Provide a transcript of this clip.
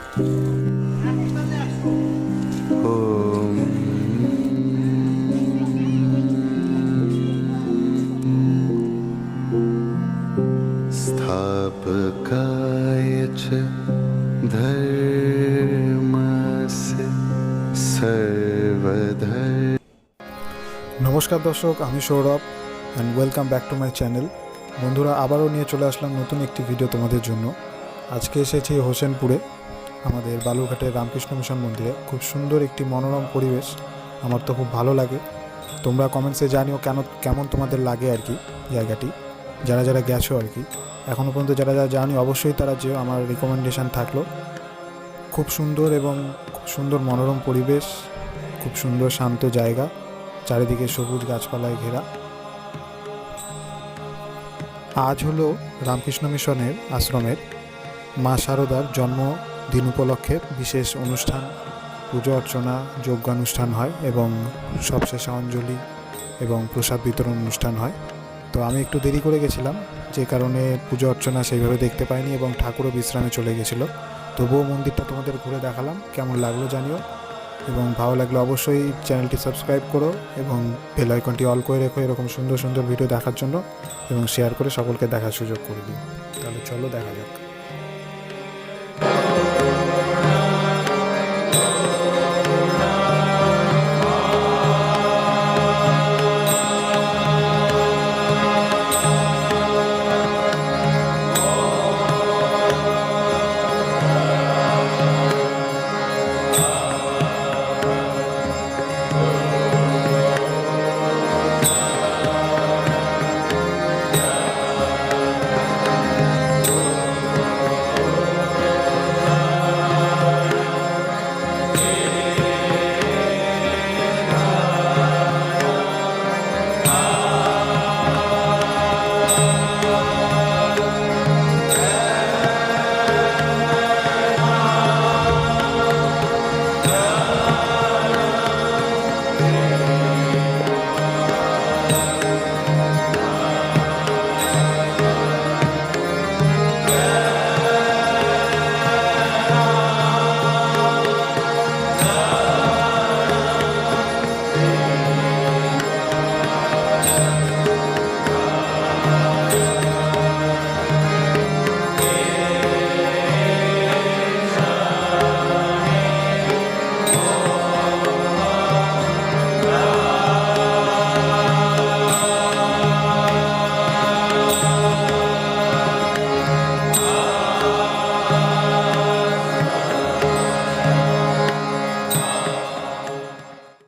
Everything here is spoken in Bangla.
स्थापकाय च धर्मस्य सर्वधर्म। নমস্কার দর্শক, আমি Sourav and welcome back to my channel. বন্ধুরা, আবারও নিয়ে চলে আসলাম নতুন একটি ভিডিও তোমাদের জন্য। আজকে এসেছি হোসেনপুরে, আমাদের বালুরঘাটের রামকৃষ্ণ মিশন মন্দিরে। খুব সুন্দর একটি মনোরম পরিবেশ, আমার তো খুব ভালো লাগে। তোমরা কমেন্টসে জানিও কেমন তোমাদের লাগে আর কি জায়গাটি, যারা যারা গেছো আর কি। এখনও পর্যন্ত যারা যারা জানি অবশ্যই তারা যেও, আমার রিকমেন্ডেশন থাকলো। খুব সুন্দর এবং খুব সুন্দর মনোরম পরিবেশ, খুব সুন্দর শান্ত জায়গা, চারিদিকে সবুজ গাছপালায় ঘেরা। আজ হলো রামকৃষ্ণ মিশনের আশ্রমের মা শারদার জন্মদিন উপলক্ষে বিশেষ অনুষ্ঠান, পুজো অর্চনা, যজ্ঞানুষ্ঠান হয় এবং সবশেষে অঞ্জলি এবং প্রসাদ বিতরণ অনুষ্ঠান হয়। তো আমি একটু দেরি করে গেছিলাম, যে কারণে পুজো অর্চনা সেইভাবে দেখতে পাইনি এবং ঠাকুরও বিশ্রামে চলে গেছিলো। তবুও মন্দিরটা তোমাদের ঘুরে দেখালাম, কেমন লাগলো জানিও, এবং ভালো লাগলে অবশ্যই চ্যানেলটি সাবস্ক্রাইব করো এবং বেল আইকনটি অল করে রেখো এরকম সুন্দর সুন্দর ভিডিও দেখার জন্য, এবং শেয়ার করে সকলকে দেখার সুযোগ করে দিও। তাহলে চলো দেখা যাক।